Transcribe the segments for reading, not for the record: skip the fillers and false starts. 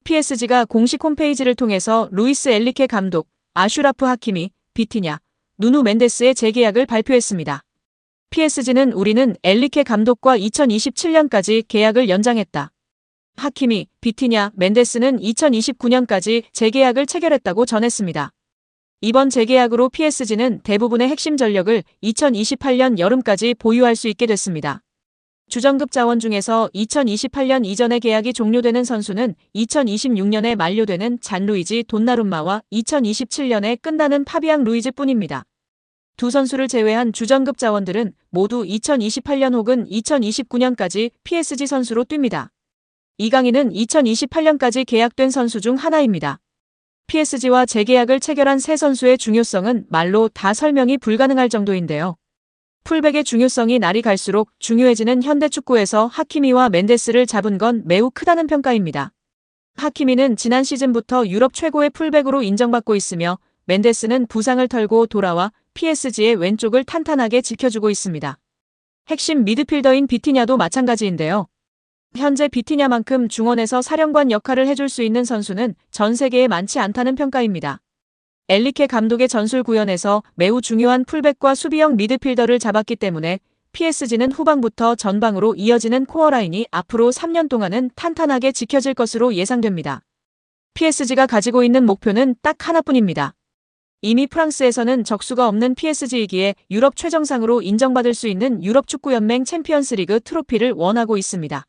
PSG가 공식 홈페이지를 통해서 루이스 엔리케 감독, 아슈라프 하키미, 비티냐, 누누 멘데스의 재계약을 발표했습니다. PSG는 우리는 엔리케 감독과 2027년까지 계약을 연장했다. 하키미, 비티냐, 멘데스는 2029년까지 재계약을 체결했다고 전했습니다. 이번 재계약으로 PSG는 대부분의 핵심 전력을 2028년 여름까지 보유할 수 있게 됐습니다. 주전급 자원 중에서 2028년 이전에 계약이 종료되는 선수는 2026년에 만료되는 잔루이지 돈나룸마와 2027년에 끝나는 파비앙 루이즈 뿐입니다. 두 선수를 제외한 주전급 자원들은 모두 2028년 혹은 2029년까지 PSG 선수로 뜁니다. 이강인은 2028년까지 계약된 선수 중 하나입니다. PSG와 재계약을 체결한 세 선수의 중요성은 말로 다 설명이 불가능할 정도인데요. 풀백의 중요성이 날이 갈수록 중요해지는 현대축구에서 하키미와 멘데스를 잡은 건 매우 크다는 평가입니다. 하키미는 지난 시즌부터 유럽 최고의 풀백으로 인정받고 있으며 멘데스는 부상을 털고 돌아와 PSG의 왼쪽을 탄탄하게 지켜주고 있습니다. 핵심 미드필더인 비티냐도 마찬가지인데요. 현재 비티냐만큼 중원에서 사령관 역할을 해줄 수 있는 선수는 전 세계에 많지 않다는 평가입니다. 엔리케 감독의 전술 구현에서 매우 중요한 풀백과 수비형 미드필더를 잡았기 때문에 PSG는 후방부터 전방으로 이어지는 코어라인이 앞으로 3년 동안은 탄탄하게 지켜질 것으로 예상됩니다. PSG가 가지고 있는 목표는 딱 하나뿐입니다. 이미 프랑스에서는 적수가 없는 PSG이기에 유럽 최정상으로 인정받을 수 있는 유럽축구연맹 챔피언스리그 트로피를 원하고 있습니다.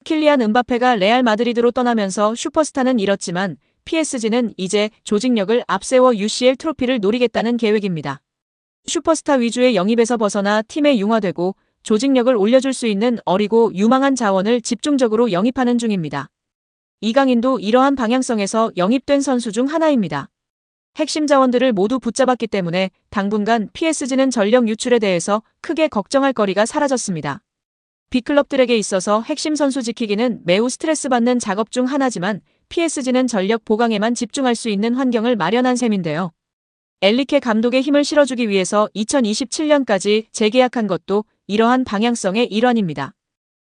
킬리안 은바페가 레알 마드리드로 떠나면서 슈퍼스타는 잃었지만 PSG는 이제 조직력을 앞세워 UCL 트로피를 노리겠다는 계획입니다. 슈퍼스타 위주의 영입에서 벗어나 팀에 융화되고 조직력을 올려줄 수 있는 어리고 유망한 자원을 집중적으로 영입하는 중입니다. 이강인도 이러한 방향성에서 영입된 선수 중 하나입니다. 핵심 자원들을 모두 붙잡았기 때문에 당분간 PSG는 전력 유출에 대해서 크게 걱정할 거리가 사라졌습니다. B클럽들에게 있어서 핵심 선수 지키기는 매우 스트레스 받는 작업 중 하나지만 PSG는 전력 보강에만 집중할 수 있는 환경을 마련한 셈인데요. 엔리케 감독의 힘을 실어주기 위해서 2027년까지 재계약한 것도 이러한 방향성의 일환입니다.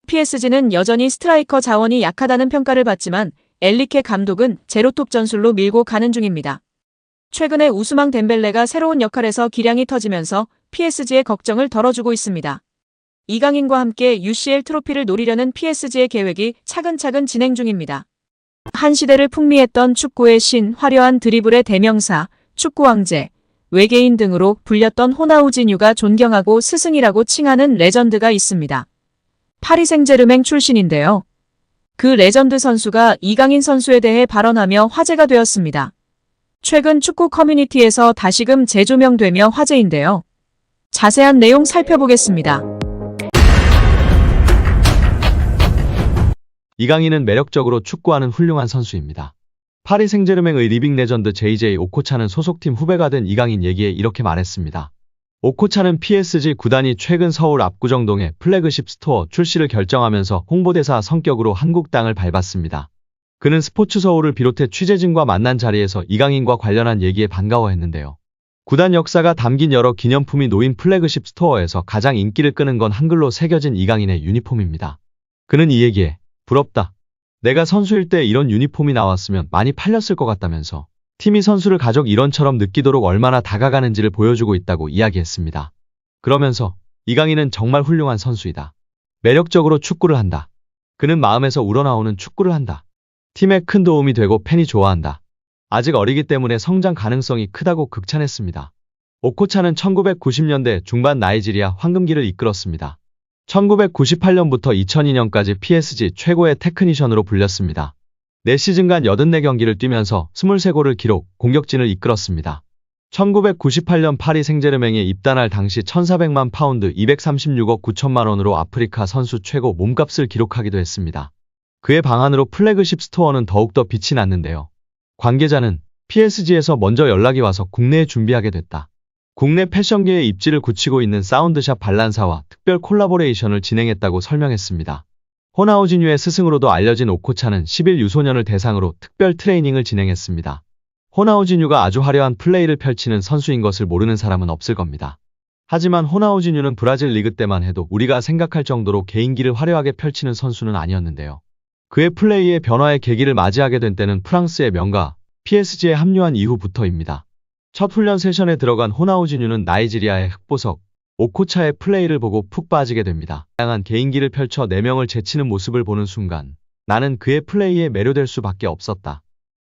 PSG는 여전히 스트라이커 자원이 약하다는 평가를 받지만 엔리케 감독은 제로톱 전술로 밀고 가는 중입니다. 최근에 우스망 덴벨레가 새로운 역할에서 기량이 터지면서 PSG의 걱정을 덜어주고 있습니다. 이강인과 함께 UCL 트로피를 노리려는 PSG의 계획이 차근차근 진행 중입니다. 한 시대를 풍미했던 축구의 신, 화려한 드리블의 대명사, 축구 왕제, 외계인 등으로 불렸던 호나우지뉴가 존경하고 스승이라고 칭하는 레전드가 있습니다. 파리 생제르맹 출신인데요. 그 레전드 선수가 이강인 선수에 대해 발언하며 화제가 되었습니다. 최근 축구 커뮤니티에서 다시금 재조명되며 화제인데요. 자세한 내용 살펴보겠습니다. 이강인은 매력적으로 축구하는 훌륭한 선수입니다. 파리 생제르맹의 리빙 레전드 JJ 오코차는 소속팀 후배가 된 이강인 얘기에 이렇게 말했습니다. 오코차는 PSG 구단이 최근 서울 압구정동의 플래그십 스토어 출시를 결정하면서 홍보대사 성격으로 한국 땅을 밟았습니다. 그는 스포츠서울을 비롯해 취재진과 만난 자리에서 이강인과 관련한 얘기에 반가워했는데요. 구단 역사가 담긴 여러 기념품이 놓인 플래그십 스토어에서 가장 인기를 끄는 건 한글로 새겨진 이강인의 유니폼입니다. 그는 이 얘기에 부럽다. 내가 선수일 때 이런 유니폼이 나왔으면 많이 팔렸을 것 같다면서 팀이 선수를 가족 일원처럼 느끼도록 얼마나 다가가는지를 보여주고 있다고 이야기했습니다. 그러면서 이강인은 정말 훌륭한 선수이다. 매력적으로 축구를 한다. 그는 마음에서 우러나오는 축구를 한다. 팀에 큰 도움이 되고 팬이 좋아한다. 아직 어리기 때문에 성장 가능성이 크다고 극찬했습니다. 오코차는 1990년대 중반 나이지리아 황금기를 이끌었습니다. 1998년부터 2002년까지 PSG 최고의 테크니션으로 불렸습니다. 4시즌간 84경기를 뛰면서 23골을 기록, 공격진을 이끌었습니다. 1998년 파리 생제르맹에 입단할 당시 1,400만 파운드 236억 9천만 원으로 아프리카 선수 최고 몸값을 기록하기도 했습니다. 그의 방한으로 플래그십 스토어는 더욱더 빛이 났는데요. 관계자는 PSG에서 먼저 연락이 와서 국내에 준비하게 됐다. 국내 패션계의 입지를 굳히고 있는 사운드샵 발란사와 특별 콜라보레이션을 진행했다고 설명했습니다. 호나우지뉴의 스승으로도 알려진 오코차는 10일 유소년을 대상으로 특별 트레이닝을 진행했습니다. 호나우지뉴가 아주 화려한 플레이를 펼치는 선수인 것을 모르는 사람은 없을 겁니다. 하지만 호나우지뉴는 브라질 리그 때만 해도 우리가 생각할 정도로 개인기를 화려하게 펼치는 선수는 아니었는데요. 그의 플레이의 변화의 계기를 맞이하게 된 때는 프랑스의 명가 PSG에 합류한 이후부터입니다. 첫 훈련 세션에 들어간 호나우지뉴는 나이지리아의 흑보석 오코차의 플레이를 보고 푹 빠지게 됩니다. 다양한 개인기를 펼쳐 4명을 제치는 모습을 보는 순간 나는 그의 플레이에 매료될 수밖에 없었다.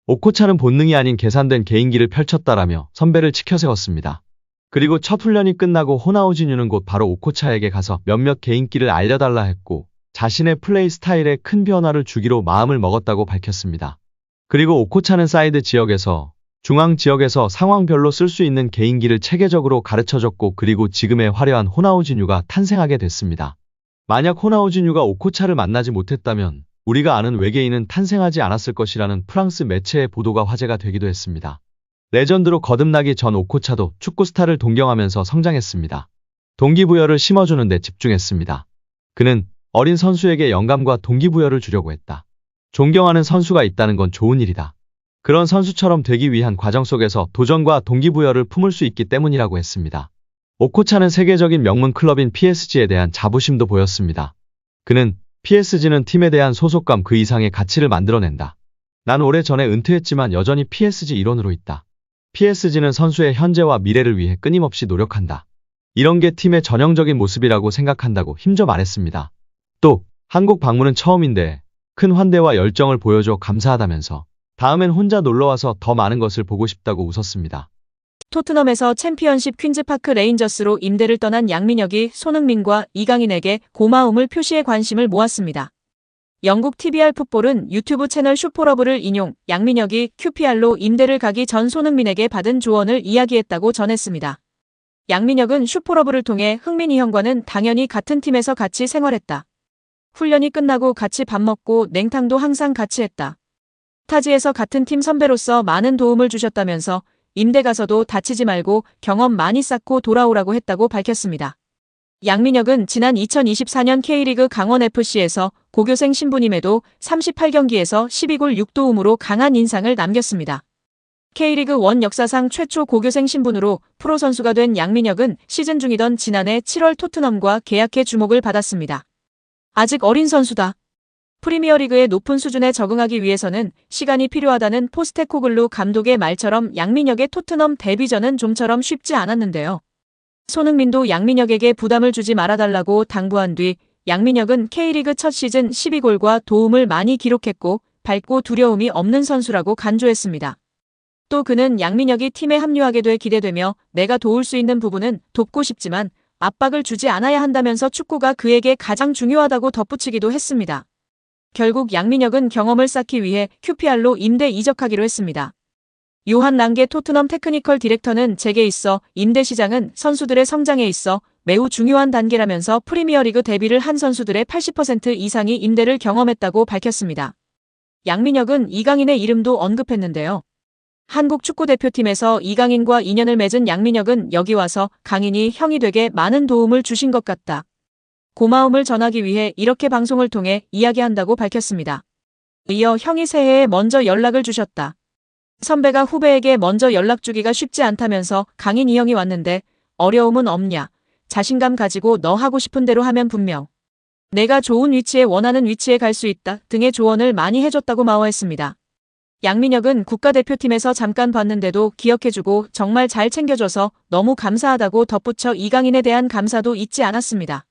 오코차는 본능이 아닌 계산된 개인기를 펼쳤다라며 선배를 치켜세웠습니다. 그리고 첫 훈련이 끝나고 호나우지뉴는 곧 바로 오코차에게 가서 몇몇 개인기를 알려달라 했고 자신의 플레이 스타일에 큰 변화를 주기로 마음을 먹었다고 밝혔습니다. 그리고 오코차는 사이드 지역에서 중앙 지역에서 상황별로 쓸 수 있는 개인기를 체계적으로 가르쳐줬고 그리고 지금의 화려한 호나우지뉴가 탄생하게 됐습니다. 만약 호나우지뉴가 오코차를 만나지 못했다면 우리가 아는 외계인은 탄생하지 않았을 것이라는 프랑스 매체의 보도가 화제가 되기도 했습니다. 레전드로 거듭나기 전 오코차도 축구 스타를 동경하면서 성장했습니다. 동기부여를 심어주는 데 집중했습니다. 그는 어린 선수에게 영감과 동기부여를 주려고 했다. 존경하는 선수가 있다는 건 좋은 일이다. 그런 선수처럼 되기 위한 과정 속에서 도전과 동기부여를 품을 수 있기 때문이라고 했습니다. 오코차는 세계적인 명문 클럽인 PSG에 대한 자부심도 보였습니다. 그는 PSG는 팀에 대한 소속감 그 이상의 가치를 만들어낸다. 난 오래전에 은퇴했지만 여전히 PSG 일원으로 있다. PSG는 선수의 현재와 미래를 위해 끊임없이 노력한다. 이런 게 팀의 전형적인 모습이라고 생각한다고 힘줘 말했습니다. 또 한국 방문은 처음인데 큰 환대와 열정을 보여줘 감사하다면서 다음엔 혼자 놀러와서 더 많은 것을 보고 싶다고 웃었습니다. 토트넘에서 챔피언십 퀸즈파크 레인저스로 임대를 떠난 양민혁이 손흥민과 이강인에게 고마움을 표시해 관심을 모았습니다. 영국 TVR 풋볼은 유튜브 채널 슈퍼러브를 인용 양민혁이 QPR로 임대를 가기 전 손흥민에게 받은 조언을 이야기했다고 전했습니다. 양민혁은 슈퍼러브를 통해 흥민이 형과는 당연히 같은 팀에서 같이 생활했다. 훈련이 끝나고 같이 밥 먹고 냉탕도 항상 같이 했다. 타지에서 같은 팀 선배로서 많은 도움을 주셨다면서 임대 가서도 다치지 말고 경험 많이 쌓고 돌아오라고 했다고 밝혔습니다. 양민혁은 지난 2024년 K리그 강원FC에서 고교생 신분임에도 38경기에서 12골 6도움으로 강한 인상을 남겼습니다. K리그 1 역사상 최초 고교생 신분으로 프로 선수가 된 양민혁은 시즌 중이던 지난해 7월 토트넘과 계약해 주목을 받았습니다. 아직 어린 선수다. 프리미어리그의 높은 수준에 적응하기 위해서는 시간이 필요하다는 포스테코글루 감독의 말처럼 양민혁의 토트넘 데뷔전은 좀처럼 쉽지 않았는데요. 손흥민도 양민혁에게 부담을 주지 말아달라고 당부한 뒤 양민혁은 K리그 첫 시즌 12골과 도움을 많이 기록했고 밝고 두려움이 없는 선수라고 간주했습니다. 또 그는 양민혁이 팀에 합류하게 돼 기대되며 내가 도울 수 있는 부분은 돕고 싶지만 압박을 주지 않아야 한다면서 축구가 그에게 가장 중요하다고 덧붙이기도 했습니다. 결국 양민혁은 경험을 쌓기 위해 QPR로 임대 이적하기로 했습니다. 요한 랑게 토트넘 테크니컬 디렉터는 제게 있어 임대 시장은 선수들의 성장에 있어 매우 중요한 단계라면서 프리미어리그 데뷔를 한 선수들의 80% 이상이 임대를 경험했다고 밝혔습니다. 양민혁은 이강인의 이름도 언급했는데요. 한국 축구대표팀에서 이강인과 인연을 맺은 양민혁은 여기 와서 강인이 형이 되게 많은 도움을 주신 것 같다. 고마움을 전하기 위해 이렇게 방송을 통해 이야기한다고 밝혔습니다. 이어 형이 새해에 먼저 연락을 주셨다. 선배가 후배에게 먼저 연락 주기가 쉽지 않다면서 강인이 형이 왔는데 어려움은 없냐. 자신감 가지고 너 하고 싶은 대로 하면 분명. 내가 좋은 위치에 원하는 위치에 갈 수 있다 등의 조언을 많이 해줬다고 마워했습니다. 양민혁은 국가대표팀에서 잠깐 봤는데도 기억해주고 정말 잘 챙겨줘서 너무 감사하다고 덧붙여 이강인에 대한 감사도 잊지 않았습니다.